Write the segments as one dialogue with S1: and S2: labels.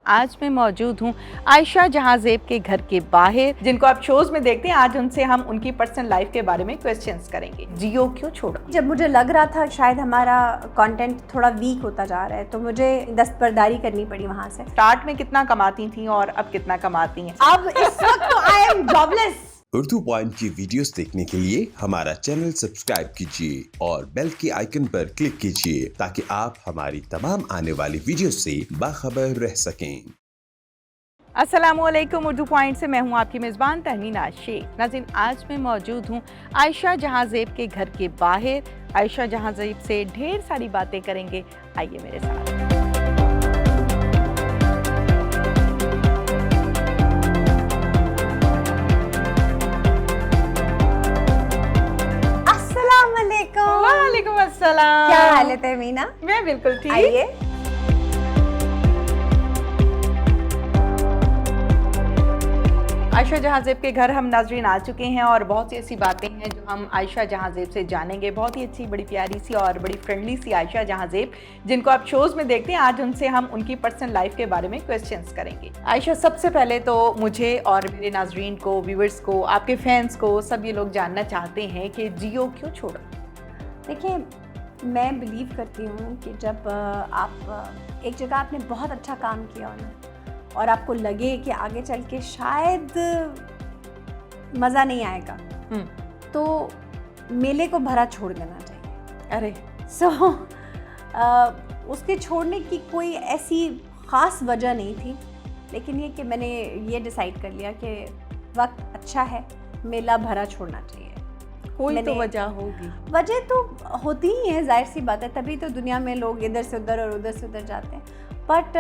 S1: आज मैं मौजूद हूँ आयशा जहां ज़ेब के घर के बाहर, जिनको आप शोज में देखते हैं। आज उनसे हम उनकी पर्सनल लाइफ के बारे में क्वेश्चंस करेंगे। जियो क्यों छोड़ा?
S2: जब मुझे लग रहा था शायद हमारा कंटेंट थोड़ा वीक होता जा रहा है तो मुझे दस्तबरदारी करनी पड़ी वहाँ से।
S1: स्टार्ट में कितना कमाती थी और अब कितना कमाती हैं?
S2: अब इस वक्त तो I am jobless.
S3: Urdu point की वीडियोस देखने के लिए हमारा चैनल सब्सक्राइब कीजिए और बेल के आइकन पर क्लिक कीजिए ताकि आप हमारी तमाम आने वाली वीडियो से बाखबर रह सकें।
S1: अस्सलामुअलैकुम। उर्दू पॉइंट से मैं हूँ आपकी मेज़बान तहमीना शेख। नाज़रीन, आज मैं मौजूद हूँ आयशा जहां ज़ेब के घर के बाहर। आयशा जहां ज़ेब से ढेर सारी बातें करेंगे, आइए मेरे साथ। वालेकुम अस्सलाम।
S2: क्या हाल है तहमीना?
S1: मैं बिल्कुल ठीक।
S2: आइए।
S1: आयशा जहां ज़ेब के घर हम नाजरीन आ चुके हैं और बहुत सी ऐसी बातें हैं जो हम आयशा जहां ज़ेब से जानेंगे। बहुत ही अच्छी, बड़ी प्यारी सी और बड़ी फ्रेंडली सी आयशा जहां ज़ेब, जिनको आप शोज में देखते हैं। आज उनसे हम उनकी पर्सनल लाइफ के बारे में क्वेश्चंस करेंगे। आयशा, सबसे पहले तो मुझे और मेरे नाजरीन को, व्यूवर्स को, आपके फैंस को, सब ये लोग जानना चाहते हैं कि जियो क्यों छोड़ा?
S2: देखिए, मैं बिलीव करती हूँ कि जब आप एक जगह आपने बहुत अच्छा काम किया हो ना और आपको लगे कि आगे चल के शायद मज़ा नहीं आएगा, तो मेले को भरा छोड़ देना चाहिए।
S1: अरे
S2: उसके छोड़ने की कोई ऐसी ख़ास वजह नहीं थी, लेकिन ये कि मैंने ये डिसाइड कर लिया कि वक्त अच्छा है, मेला भरा छोड़ना चाहिए।
S1: कोई तो वजह होगी।
S2: वजह तो होती ही है, जाहिर सी बात है, तभी तो दुनिया में लोग इधर से उधर और उधर से उधर जाते हैं। But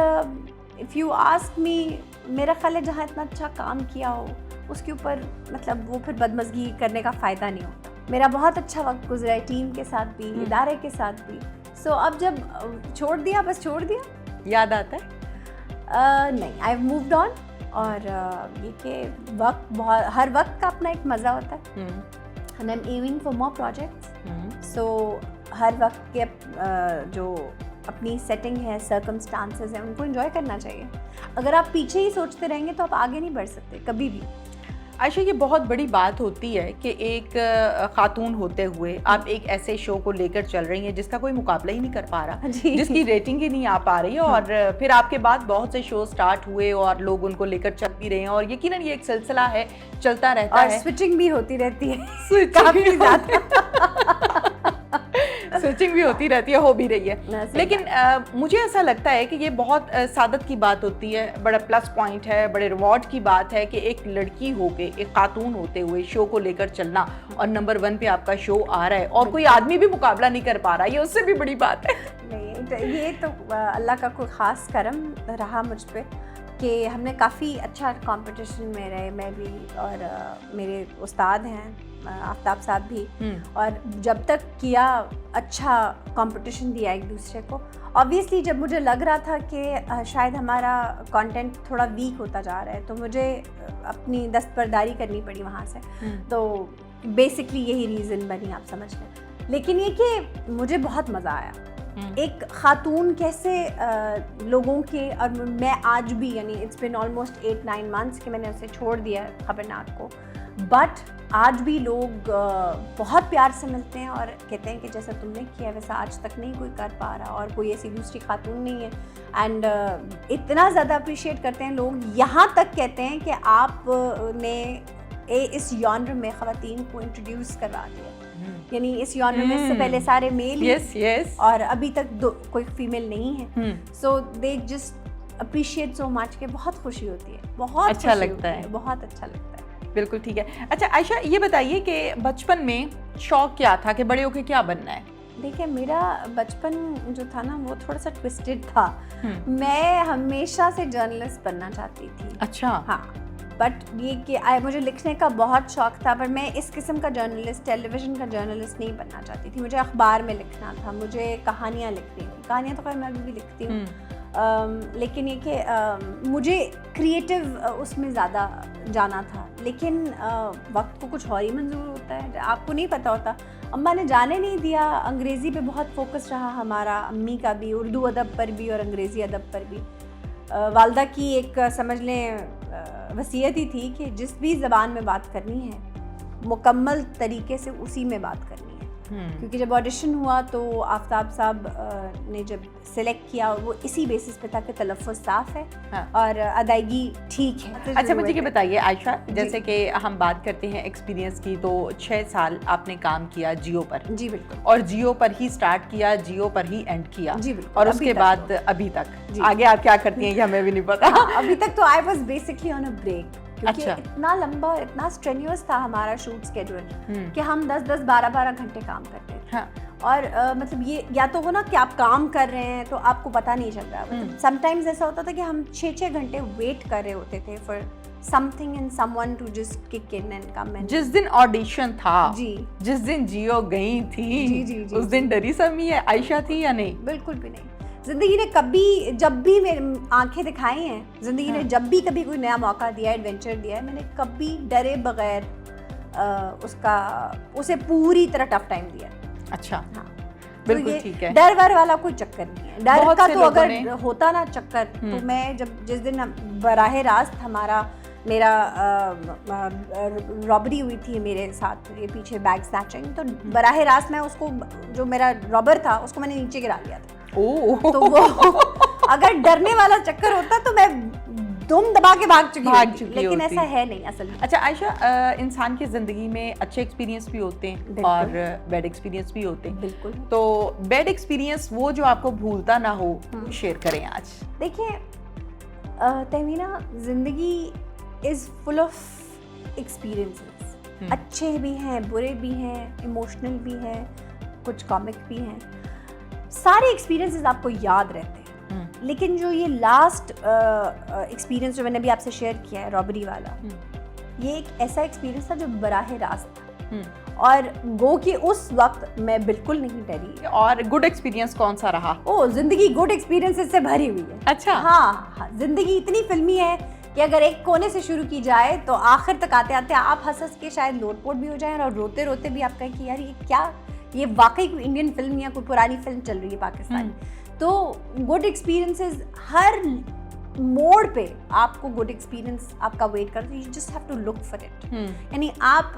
S2: if you ask me, मेरा ख्याल है जहाँ इतना अच्छा काम किया हो उसके ऊपर मतलब वो फिर बदमज़गी करने का फ़ायदा नहीं होता। मेरा बहुत अच्छा वक्त गुजरा है टीम के साथ भी, इदारे के साथ भी। सो अब जब छोड़ दिया, बस छोड़ दिया।
S1: याद आता है?
S2: नहीं, आई हैव मूव्ड ऑन। और ये कि वक्त बहुत, हर वक्त का अपना एक मज़ा होता है। And I'm aiming for more projects. So हर वक्त के जो अपनी सेटिंग है, सर्कमस्टांसेस हैं, उनको एंजॉय करना चाहिए। अगर आप पीछे ही सोचते रहेंगे तो आप आगे नहीं बढ़ सकते कभी भी।
S1: आयशा, ये बहुत बड़ी बात होती है कि एक खातून होते हुए आप एक ऐसे शो को लेकर चल रही हैं जिसका कोई मुकाबला ही नहीं कर पा रहा, जिसकी रेटिंग ही नहीं आ पा रही है। और फिर आपके बाद बहुत से शो स्टार्ट हुए और लोग उनको लेकर चल भी रहे हैं और यकीनन ये एक सिलसिला है, चलता रहता है।
S2: स्विचिंग भी होती रहती है, काफी ज़्यादा
S1: स्विचिंग भी होती रहती है, हो भी रही है। लेकिन मुझे ऐसा लगता है कि ये बहुत सादत की बात होती है, बड़ा प्लस पॉइंट है, बड़े रिवॉर्ड की बात है कि एक लड़की होके, एक खातून होते हुए शो को लेकर चलना और नंबर 1 पे आपका शो आ रहा है और कोई आदमी भी मुकाबला नहीं कर पा रहा, ये उससे भी बड़ी बात है।
S2: नहीं, ये तो अल्लाह का कोई ख़ास करम रहा मुझ पे कि हमने काफ़ी अच्छा कंपटीशन में रहे, मैं भी और मेरे उस्ताद हैं आफ्ताब साहब भी। और जब तक किया, अच्छा कंपटीशन दिया एक दूसरे को। ऑब्वियसली जब मुझे लग रहा था कि शायद हमारा कंटेंट थोड़ा वीक होता जा रहा है तो मुझे अपनी दस्तबरदारी करनी पड़ी वहाँ से। तो बेसिकली यही रीज़न बनी, आप समझ लें। लेकिन ये कि मुझे बहुत मज़ा आया। एक खातून कैसे लोगों के, और मैं आज भी, यानी इट्स बिन ऑलमोस्ट 8-9 मंथ्स कि मैंने उसे छोड़ दिया खबरनाक को, बट आज भी लोग बहुत प्यार से मिलते हैं और कहते हैं कि जैसा तुमने किया वैसा आज तक नहीं कोई कर पा रहा और कोई ऐसी दूसरी खातून नहीं है। एंड इतना ज़्यादा अप्रिशिएट करते हैं लोग, यहाँ तक कहते हैं कि आपने इस जॉनर में ख़वातीन को इंट्रोड्यूस करवा दिया, यानी इस जॉनर में इससे पहले सारे मेल
S1: yes.
S2: और अभी तक कोई फीमेल नहीं है। So they just appreciate so much के बहुत खुशी होती है, बहुत
S1: अच्छा लगता है,
S2: बहुत अच्छा लगता है।
S1: बिल्कुल ठीक है। अच्छा आयशा, ये बताइए कि बचपन में शौक क्या था कि बड़े होके क्या बनना है?
S2: देखिए, मेरा बचपन जो था ना वो थोड़ा सा ट्विस्टेड था। मैं हमेशा से जर्नलिस्ट बनना चाहती थी।
S1: अच्छा।
S2: हाँ, बट ये कि मुझे लिखने का बहुत शौक था, पर मैं इस किस्म का जर्नलिस्ट, टेलीविज़न का जर्नलिस्ट नहीं बनना चाहती थी। मुझे अखबार में लिखना था, मुझे कहानियाँ लिखनी थी। कहानियाँ तो खैर मैं अभी भी लिखती हूँ, लेकिन ये कि मुझे क्रिएटिव उसमें ज़्यादा जाना था। लेकिन वक्त को कुछ और ही मंजूर होता है, आपको नहीं पता होता। अम्मा ने जाने नहीं दिया, अंग्रेज़ी पे बहुत फोकस रहा हमारा, अम्मी का भी, उर्दू अदब पर भी और अंग्रेज़ी अदब पर भी। वालदा की एक समझ लें वसीयत ही थी कि जिस भी ज़बान में बात करनी है मुकम्मल तरीके से उसी में बात करनी है। क्योंकि जब ऑडिशन हुआ तो आफ्ताब साहब ने जब सेलेक्ट किया वो इसी बेसिस पे था कि तलफ़्फ़ुज़ साफ़ है
S1: हाँ।
S2: और अदायगी ठीक है।
S1: अच्छा मुझे ये बताइए आयशा, जैसे कि हम बात करते हैं एक्सपीरियंस की, तो 6 साल आपने काम किया जियो पर।
S2: जी बिल्कुल।
S1: और जियो पर ही स्टार्ट किया, जियो पर ही एंड किया।
S2: जी बिल्कुल।
S1: और उसके बाद अभी तक आगे आप क्या करती हैं ये हमें भी नहीं पता।
S2: अभी तक तो I was basically on a break, क्योंकि
S1: अच्छा।
S2: इतना लंबा और इतना स्ट्रेन्यूअस था हमारा शूट स्केड्यूल कि हम 10-10 12-12 घंटे काम करते थे।
S1: हाँ।
S2: और मतलब ये या तो हो ना कि आप काम कर रहे हैं तो आपको पता नहीं चल रहा, मतलब समटाइम्स ऐसा होता था कि हम 6-6 घंटे वेट कर रहे होते थे for something and someone to just kick in and come in.
S1: जिस दिन ऑडिशन था,
S2: जी,
S1: जिस दिन जियो गई थी,
S2: जी,
S1: उस दिन डरी समी है आयशा थी या नहीं?
S2: बिल्कुल भी नहीं। ज़िंदगी ने कभी जब भी मेरी आंखें दिखाई हैं, ज़िंदगी ने जब भी कभी कोई नया मौका दिया है, एडवेंचर दिया है, मैंने कभी डरे बगैर उसे पूरी तरह टफ टाइम दिया। अच्छा। हाँ,
S1: बिल्कुल
S2: तो
S1: ठीक है।
S2: डर वर वाला कोई चक्कर नहीं है। डर का तो अगर होता ना चक्कर, तो मैं जिस दिन बराह रास्त मेरा रॉबरी हुई थी मेरे साथ, ये पीछे बैग स्नैचिंग, तो बराह रास्त मैं उसको, जो मेरा रॉबर था उसको मैंने नीचे गिरा लिया था। तो वो अगर डरने वाला चक्कर होता तो मैं दुम दबा के भाग चुकी होती, लेकिन ऐसा है नहीं असल में।
S1: अच्छा आयशा, इंसान की ज़िंदगी में अच्छे एक्सपीरियंस भी होते हैं और बैड एक्सपीरियंस भी होते हैं।
S2: बिल्कुल।
S1: तो बैड एक्सपीरियंस वो जो आपको भूलता ना हो, शेयर करें आज।
S2: देखिए तहमीना, ज़िंदगी इज़ फुल ऑफ एक्सपीरियंसेस, अच्छे भी हैं, बुरे भी हैं, इमोशनल भी हैं, कुछ कॉमिक भी हैं। सारे एक्सपीरियंसेस आपको याद रहते हैं, लेकिन जो ये लास्ट एक्सपीरियंस जो मैंने अभी आपसे शेयर किया है, रॉबरी वाला, ये एक ऐसा एक्सपीरियंस था जो बराह रास्त था। और गो कि उस वक्त मैं बिल्कुल नहीं डरी।
S1: और गुड एक्सपीरियंस कौन सा रहा?
S2: जिंदगी गुड एक्सपीरियंसेस से भरी हुई है।
S1: अच्छा।
S2: हाँ, जिंदगी इतनी फिल्मी है कि अगर एक कोने से शुरू की जाए तो आखिर तक आते आते आप हंस के शायद लोटपोट भी हो जाएं और रोते रोते भी आप कहें कि यार ये क्या, ये वाकई कोई इंडियन फिल्म या कोई पुरानी फिल्म चल रही है पाकिस्तानी। तो गुड एक्सपीरियंसेस हर मोड़ पे आपको गुड एक्सपीरियंस आपका वेट करते हैं। You just have to look for it. यानी आप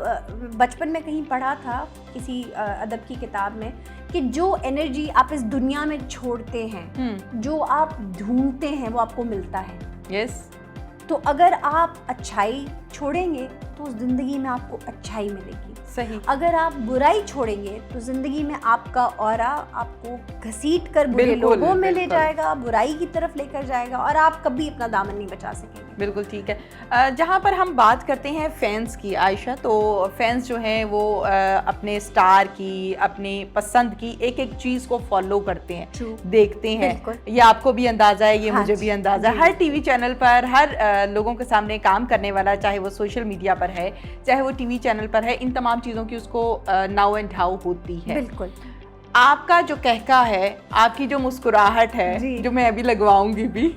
S2: बचपन में कहीं पढ़ा था किसी अदब की किताब में कि जो एनर्जी आप इस दुनिया में छोड़ते हैं, जो आप ढूंढते हैं, वो आपको मिलता है।
S1: यस।
S2: तो अगर आप अच्छाई छोड़ेंगे तो जिंदगी में आपको अच्छाई मिलेगी।
S1: सही।
S2: अगर आप बुराई छोड़ेंगे तो जिंदगी में आपका ऑरा आपको घसीट कर बुरे लोगों में ले जाएगा, बुराई की तरफ लेकर जाएगा और आप कभी अपना दामन नहीं बचा सकेंगे।
S1: बिल्कुल ठीक है। जहाँ पर हम बात करते हैं फैंस की आयशा, तो फैंस जो हैं वो अपने स्टार की, अपनी पसंद की एक एक चीज़ को फॉलो करते हैं, देखते हैं। ये आपको भी अंदाज़ा है, ये मुझे भी अंदाज़ा है। हर टीवी चैनल पर, हर लोगों के सामने काम करने वाला, चाहे वो सोशल मीडिया पर है, चाहे वो टीवी चैनल पर है, इन तमाम चीज़ों की उसको नाव एंड हाउ होती है।
S2: बिल्कुल।
S1: आपका जो कहका है, आपकी जो मुस्कुराहट है, जो मैं अभी लगवाऊंगी भी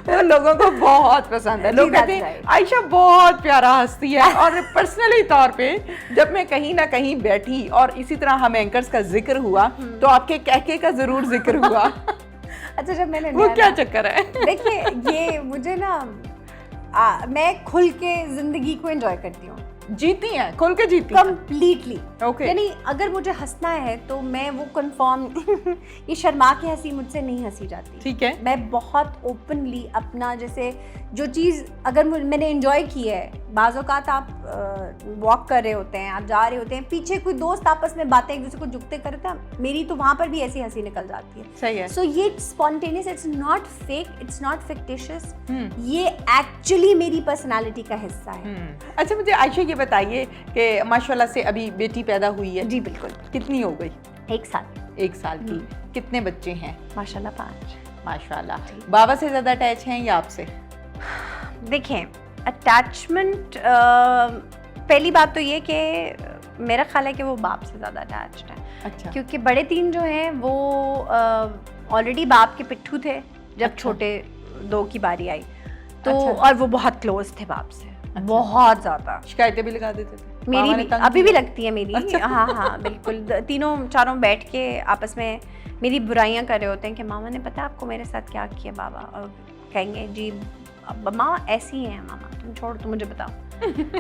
S1: वो लोगों को बहुत पसंद है। लोग कहते हैं आयशा बहुत प्यारा हंसती है। और पर्सनली तौर पे जब मैं कहीं ना कहीं बैठी और इसी तरह हम एंकर्स का जिक्र हुआ तो आपके कहके का जरूर जिक्र हुआ।
S2: अच्छा, जब मैंने
S1: वो क्या चक्कर है?
S2: देखिए, ये मुझे ना मैं खुल के जिंदगी को एंजॉय करती हूँ।
S1: जीती हैं, खुल के जीती
S2: कंप्लीटली।
S1: ओके।
S2: यानी अगर मुझे हंसना है तो मैं वो कंफर्म ये शर्मा के हंसी मुझसे नहीं हंसी जाती।
S1: ठीक है।
S2: मैं बहुत ओपनली अपना, जैसे जो चीज़ अगर मैंने एंजॉय की है, बाज़ औक़ात आप वॉक कर रहे होते हैं, आप जा रहे होते हैं, पीछे कोई दोस्त आपस में बातें एक दूसरे को जुगते करते हैं, मेरी तो वहाँ पर भी ऐसी हंसी निकल जाती है।
S1: सही है।
S2: सो ये spontaneous, it's not fake, it's not fictitious, ये एक्चुअली मेरी पर्सनैलिटी का हिस्सा है।
S1: अच्छा, मुझे आयशा ये बताइए कि माशाल्लाह से अभी बेटी पैदा हुई है।
S2: जी बिल्कुल।
S1: कितनी हो गई?
S2: 1 साल।
S1: 1 साल की। कितने बच्चे हैं?
S2: माशाल्लाह 5।
S1: माशाल्लाह। बाबा से ज़्यादा अटैच हैं या आपसे?
S2: देखें, अटैचमेंट पहली बात तो ये कि मेरा ख्याल है कि वो बाप से ज़्यादा अटैच्ड है।
S1: अच्छा।
S2: क्योंकि बड़े 3 जो हैं वो ऑलरेडी बाप के पिट्ठू थे जब
S1: अच्छा।
S2: छोटे 2 की बारी आई तो।
S1: अच्छा।
S2: और वो बहुत क्लोज थे बाप से। अच्छा। बहुत ज़्यादा।
S1: शिकायतें भी लगा देते थे?
S2: मेरी
S1: मामा ने
S2: भी
S1: तंग
S2: अभी भी
S1: किया?
S2: लगती है मेरी।
S1: अच्छा।
S2: हाँ बिल्कुल, तीनों चारों बैठ के आपस में मेरी बुराइयां कर रहे होते हैं कि मामा ने पता है आपको मेरे साथ क्या किया बाबा, और कहेंगे जी अब मामा ऐसी हैं, मामा तुम छोड़, तुम मुझे बताओ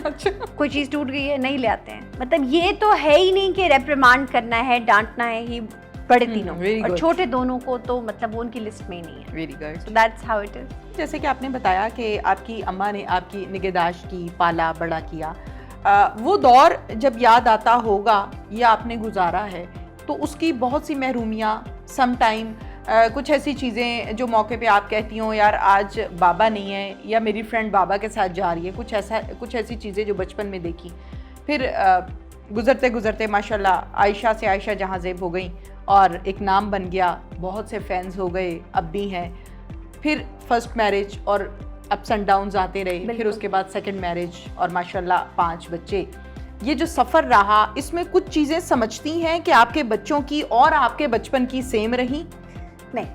S1: अच्छा।
S2: कोई चीज़ टूट गई है, नहीं ले आते हैं। मतलब ये तो है ही नहीं कि रेप्रिमांड करना है, डांटना है ही बड़े तीनों
S1: very
S2: और
S1: good.
S2: छोटे दोनों को तो मतलब वो उनकी लिस्ट में ही नहीं है।
S1: Very good.
S2: So that's how it is.
S1: जैसे कि आपने बताया कि आपकी अम्मा ने आपकी निगहदाश्त की, पाला बड़ा किया, वो दौर जब याद आता होगा या आपने गुजारा है तो उसकी बहुत सी महरूमियाँ, सम टाइम कुछ ऐसी चीज़ें जो मौके पे आप कहती हो यार आज बाबा नहीं है या मेरी फ्रेंड बाबा के साथ जा रही है, कुछ ऐसी चीज़ें जो बचपन में देखी, फिर गुज़रते गुज़रते माशाल्लाह आयशा से आयशा जहाँ ज़ेब हो गई और एक नाम बन गया, बहुत से फैंस हो गए, अब भी हैं। फिर फर्स्ट मैरिज और अप्स एंड डाउन्स आते रहे, फिर उसके बाद सेकंड मैरिज और माशाल्लाह 5 बच्चे। ये जो सफ़र रहा इसमें कुछ चीज़ें समझती हैं कि आपके बच्चों की और आपके बचपन की सेम रही?
S2: नहीं,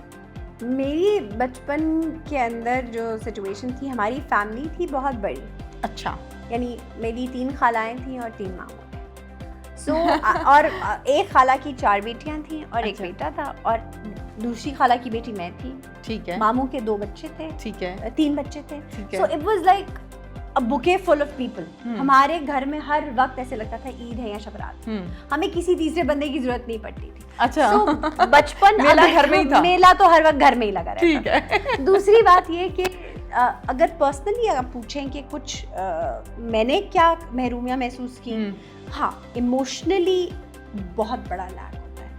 S2: मेरी बचपन के अंदर जो सिचुएशन थी, हमारी फैमिली थी बहुत बड़ी।
S1: अच्छा।
S2: यानी मेरी 3 खालाएं थी और 3 मामू थे। और एक खाला की 4 बेटियां थी और एक बेटा था, और दूसरी खाला की बेटी मैं थी।
S1: ठीक है।
S2: मामू के 2 बच्चे थे।
S1: ठीक है।
S2: 3 बच्चे थे।
S1: ठीक है।
S2: So it was like a bouquet full of people. हमारे घर में हर वक्त ऐसे लगता था ईद है या शबरात। हमें किसी तीसरे बंदे की जरूरत नहीं पड़ती थी।
S1: अच्छा।
S2: So, बचपन
S1: मेला घर में ही था।
S2: मेला तो हर वक्त घर में ही लगा रहता।
S1: ठीक है।
S2: दूसरी बात ये कि अगर पर्सनली आप पूछें कि कुछ मैंने क्या महरूमियाँ महसूस की, हाँ इमोशनली बहुत बड़ा लैक होता है।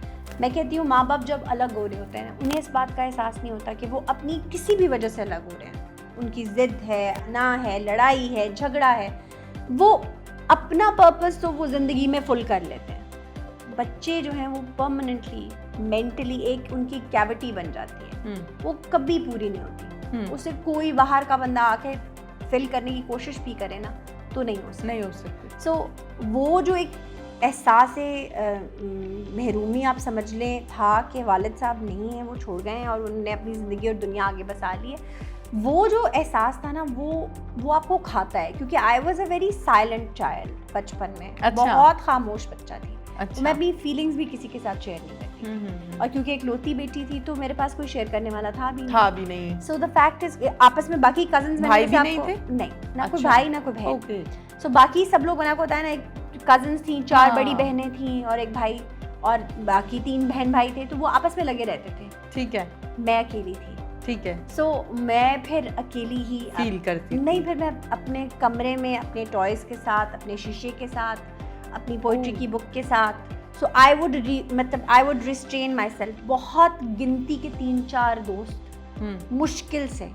S2: मैं कहती हूँ माँ बाप जब अलग हो रहे होते हैं उन्हें इस बात का एहसास नहीं होता कि वो अपनी किसी भी वजह से अलग हो रहे हैं। उनकी ज़िद है, ना है, लड़ाई है, झगड़ा है, वो अपना पर्पस तो वो ज़िंदगी में फुल कर लेते हैं। बच्चे जो हैं वो परमानेंटली मेंटली एक उनकी कैविटी बन जाती है, वो कभी पूरी नहीं होती। उसे कोई बाहर का बंदा आके फिल करने की कोशिश भी करे ना तो नहीं हो सकती। सो वो जो एक एहसास महरूमी आप समझ लें था कि वालिद साहब नहीं हैं, वो छोड़ गए हैं और उन्होंने अपनी ज़िंदगी और दुनिया आगे बसा ली है, वो जो एहसास था ना वो आपको खाता है। क्योंकि I was a very silent child बचपन में। अच्छा। बहुत खामोश बच्चा थी। अच्छा। तो मैं अपनी फीलिंग्स भी किसी के साथ शेयर नहीं करती। और क्योंकि इकलौती बेटी थी तो मेरे पास कोई शेयर करने वाला था भी नहीं। सो द फैक्ट इज आपस में बाकी कजन्स में
S1: भाई भी नहीं थे?
S2: नहीं, ना
S1: अच्छा।
S2: कोई भाई ना कोई बहन। सो बाकी सब लोग बना को होता है ना, एक कजन्स थी, 4 बड़ी बहनें थी और एक भाई, और बाकी 3 बहन भाई थे, तो वो आपस में लगे रहते थे।
S1: ठीक है।
S2: मैं अकेली थी।
S1: ठीक है।
S2: सो मैं फिर अकेली ही
S1: फील करती
S2: नहीं, फिर मैं अपने कमरे में अपने टॉयज के साथ, अपने शीशे के साथ, अपनी पोइट्री की बुक के साथ, so I would restrain myself. बहुत गिनती के 3-4 दोस्त मुश्किल से,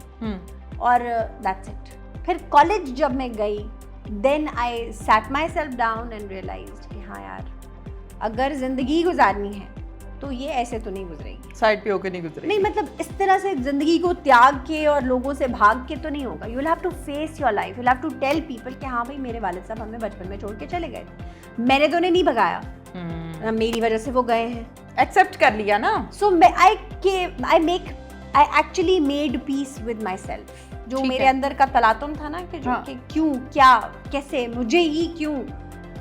S2: और दैट्स इट। फिर कॉलेज जब मैं गई, then I sat myself down and realised कि हाँ यार, अगर जिंदगी गुजारनी है तो ये ऐसे तो नहीं गुजरेगी,
S1: साइड पे होकर नहीं गुजरेगी।
S2: नहीं, मतलब इस तरह से जिंदगी को त्याग के और लोगों से भाग के तो नहीं होगा। You will have to face your life, you will have to tell people कि हाँ भाई मेरे वालिद साहब हमें बचपन में छोड़ के चले गए थे, मैंने तो उन्हें नहीं भगाया, मेरी वजह से वो गए हैं,
S1: एक्सेप्ट कर लिया ना।
S2: So I actually made peace with myself. जो मेरे अंदर का तलातुम था ना कि कि क्यों, क्या, कैसे, मुझे ही क्यों,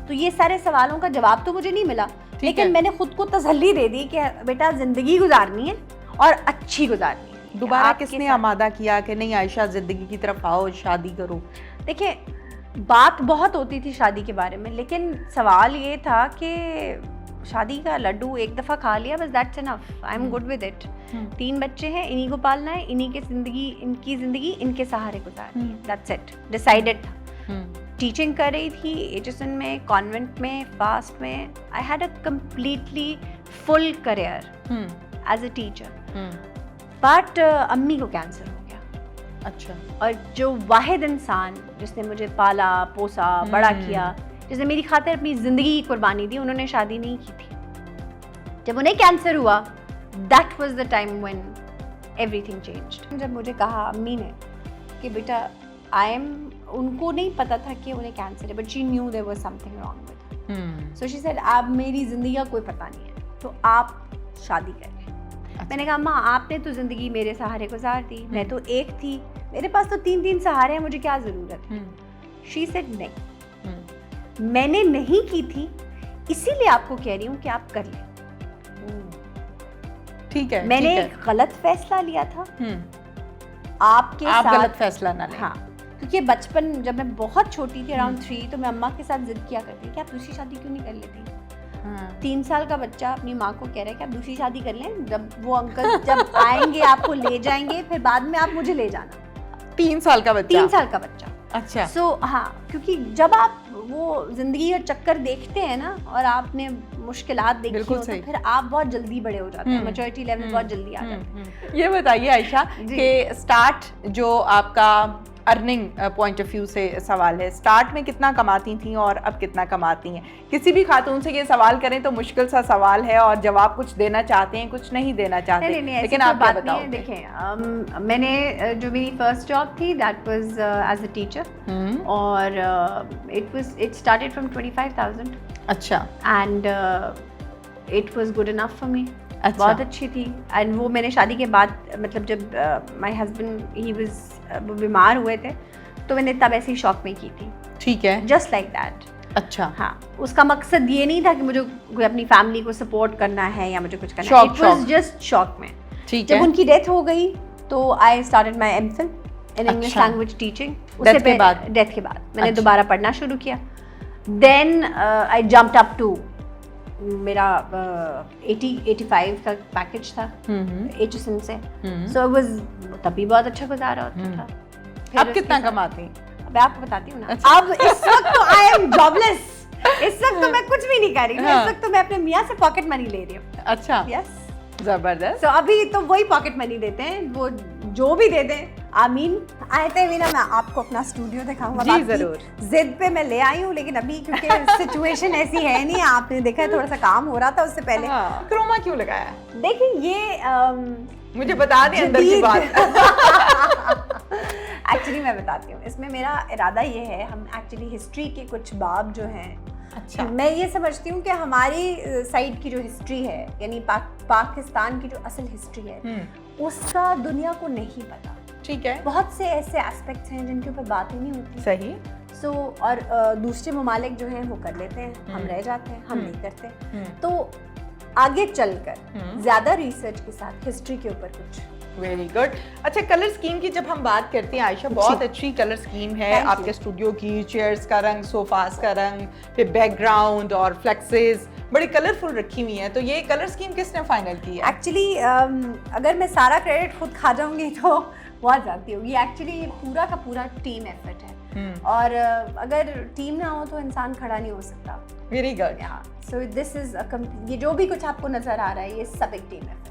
S2: तो ये सारे सवालों का जवाब तो मुझे नहीं मिला, लेकिन मैंने खुद को तसल्ली दे दी कि बेटा जिंदगी गुजारनी है और अच्छी गुजारनी है।
S1: दोबारा किसने आमादा किया कि नहीं आयशा जिंदगी की तरफ आओ, शादी करो?
S2: देखिए, बात बहुत होती थी शादी के बारे में, लेकिन सवाल ये था कि शादी का लड्डू एक दफ़ा खा लिया बस, that's enough, I am good with it. 3 बच्चे हैं, इन्हीं को पालना है, इनकी ज़िंदगी इनके सहारे गुजारनी है, दैट्स इट, डिसाइडेड था। टीचिंग कर रही थी एचएसएन में, कॉन्वेंट में, फास्ट में। I had a completely full career as a teacher, but अम्मी को कैंसर हो गया।
S1: अच्छा।
S2: और जो वाहिद इंसान जिसने मुझे पाला पोसा बड़ा किया, जिसने मेरी खातिर अपनी ज़िंदगी की कुर्बानी दी, उन्होंने शादी नहीं की थी। जब उन्हें कैंसर हुआ, that was the time when everything changed. जब मुझे कहा अम्मी ने कि बेटा उनको नहीं पता था कि उन्हें कैंसर है, but she knew there was something wrong with, so she said आप मेरी ज़िंदगी का कोई पता नहीं है तो आप शादी कर लें। मैंने कहा अम्मा आपने तो ज़िंदगी मेरे सहारे गुजार दी, मैं तो एक थी, मेरे पास तो 3 सहारे हैं, मुझे क्या ज़रूरत है। शी सेड नहीं, मैंने नहीं की थी, इसीलिए आपको कह रही हूँ कि आप कर लें।
S1: ठीक है,
S2: मैंने
S1: ठीक है।
S2: एक गलत फैसला लिया था, आपके
S1: आप
S2: साथ
S1: गलत फैसला ना लें।
S2: हाँ, क्योंकि बचपन जब मैं बहुत छोटी थी, अराउंड 3, तो मैं अम्मा के साथ जिद किया करती कि आप दूसरी शादी क्यों नहीं कर लेती। 3 साल का बच्चा अपनी माँ को कह रहा है कि आप दूसरी शादी कर लें, जब वो अंकल जब आएंगे आपको ले जाएंगे, फिर बाद में आप मुझे ले जाना।
S1: 3 साल का बच्चा?
S2: 3 साल का बच्चा।
S1: अच्छा।
S2: हाँ, क्योंकि जब आप वो जिंदगी और चक्कर देखते हैं ना, और आपने मुश्किलात देखी हो, तो फिर आप बहुत जल्दी बड़े हो जाते हैं, मैच्योरिटी लेवल बहुत जल्दी आ जाता है।
S1: ये बताइए आयशा कि स्टार्ट जो आपका अर्निंग पॉइंट ऑफ व्यू से सवाल है, स्टार्ट में कितना कमाती थी और अब कितना कमाती हैं? किसी भी खातून से ये सवाल करें तो मुश्किल सा सवाल है, और जवाब कुछ देना चाहते हैं, कुछ नहीं देना चाहते।
S2: नहीं,
S1: लेकिन आप क्या बताओ?
S2: देखें, मैंने जो मेरी फर्स्ट जॉब थी, that was as a teacher, और इट स्टार्टेड फ्रॉम 25,000।
S1: अच्छा।
S2: And it was good enough for me.
S1: अच्छा।
S2: बहुत अच्छी थी। एंड वो मैंने शादी के बाद, मतलब जब माय हस्बैंड ही वाज वो बीमार हुए थे, तो मैंने तब ऐसे ही शौक में की थी।
S1: ठीक है,
S2: जस्ट लाइक दैट।
S1: अच्छा।
S2: हाँ, उसका मकसद ये नहीं था कि मुझे कोई अपनी फैमिली को सपोर्ट करना है या मुझे कुछ करना है,
S1: शौक,
S2: इट वाज जस्ट शौक में।
S1: ठीक है।
S2: जब उनकी डेथ हो गई तो I started my MPhil in English language teaching.
S1: Death के बाद?
S2: डेथ के बाद मैंने दोबारा पढ़ना शुरू किया। Then I jumped up to, मेरा 85 का पैकेज था HSN से, सो इट वाज तभी बहुत अच्छा गुजारा होता था।
S1: अब कितना कमाती?
S2: अब आपको बताती हूँ ना। अब इस वक्त तो आई एम जॉबलेस, इस वक्त तो मैं कुछ भी नहीं कर रही हूँ। इस वक्त तो मैं अपने मियाँ से पॉकेट मनी ले रही हूँ।
S1: अच्छा।
S2: यस,
S1: जबरदस्त।
S2: सो अभी तो वही पॉकेट मनी देते हैं, वो जो भी दे दें। आमीन। आते भी ना, मैं आपको अपना स्टूडियो दिखाऊंगा।
S1: जी जरूर।
S2: जिद पे मैं ले आई हूँ, लेकिन अभी क्योंकि सिचुएशन ऐसी है नहीं, आपने देखा है थोड़ा सा काम हो रहा था उससे पहले।
S1: क्रोमा क्यों लगाया?
S2: देखिए ये
S1: मुझे बता दें अंदर की बात।
S2: एक्चुअली मैं बताती हूँ, इसमें मेरा इरादा ये है, हम एक्चुअली हिस्ट्री के कुछ बाब जो हैं,
S1: अच्छा,
S2: मैं ये समझती हूँ कि हमारी साइड की जो हिस्ट्री है, यानी पाकिस्तान की जो असल हिस्ट्री है, उसका दुनिया को नहीं पता।
S1: ठीक है।
S2: बहुत से ऐसे एस्पेक्ट्स हैं जिनके ऊपर बात ही नहीं होती।
S1: सही।
S2: सो और दूसरे ममालिक जो हैं वो कर लेते हैं, हम रह जाते हैं, हम नहीं करते। तो आगे चलकर ज्यादा रिसर्च के साथ हिस्ट्री के ऊपर कुछ।
S1: Very good. अच्छा, कलर स्कीम की जब हम बात करते हैं आयशा, बहुत अच्छी कलर स्कीम है आपके स्टूडियो की। चेयर्स का रंग, सोफास का रंग, फिर बैकग्राउंड और फ्लेक्सेस बड़ी कलरफुल रखी हुई हैं। तो ये कलर स्कीम किसने फाइनल की है?
S2: एक्चुअली अगर मैं सारा क्रेडिट खुद खा जाऊंगी तो बहुत जाती होगी। एक्चुअली पूरा का पूरा टीम एफर्ट है, और अगर टीम ना हो तो इंसान खड़ा नहीं हो सकता।
S1: Very good.
S2: So this is ये जो भी कुछ आपको नजर आ रहा है, ये सब एक टीम एफर्ट है।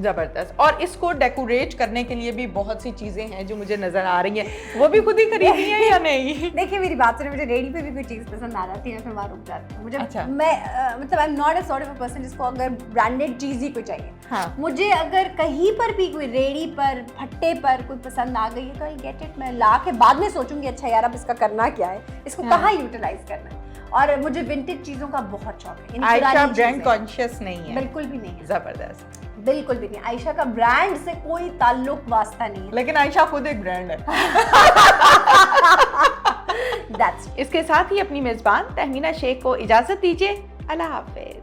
S1: जबरदस्त। और इसको डेकोरेट करने के लिए भी बहुत सी चीजें हैं जो मुझे नजर आ रही हैं, वो भी खुद ही खरीदी है या नहीं?
S2: देखिए मेरी बात सुनिए, मुझे रेडी पे भी कोई चीज पसंद आ जाती है, फिर वहाँ रुक जाती हूँ। मुझे
S1: अच्छा।
S2: मैं मतलब I am not a sort of a person जिसको अगर ब्रांडेड चीज ही कोई चाहिए।
S1: हाँ।
S2: मुझे अगर कहीं पर भी कोई रेडी पर, फट्टे पर कोई पसंद आ गई है तो आई गेट इट। मैं ला के बाद में सोचूंगी अच्छा यार अब इसका करना क्या है, इसको कहाँ यूटिलाइज करना है। और मुझे विंटेज चीजों का बहुत शौक है।
S1: आयशा ब्रांड कॉन्शियस नहीं है?
S2: बिल्कुल भी नहीं है।
S1: जबरदस्त।
S2: बिल्कुल भी नहीं। आयशा का ब्रांड से कोई ताल्लुक वास्ता नहीं है।
S1: लेकिन आयशा खुद एक ब्रांड है। इसके साथ ही अपनी मेजबान तहमीना शेख को इजाजत दीजिए। अल्लाह हाफिज।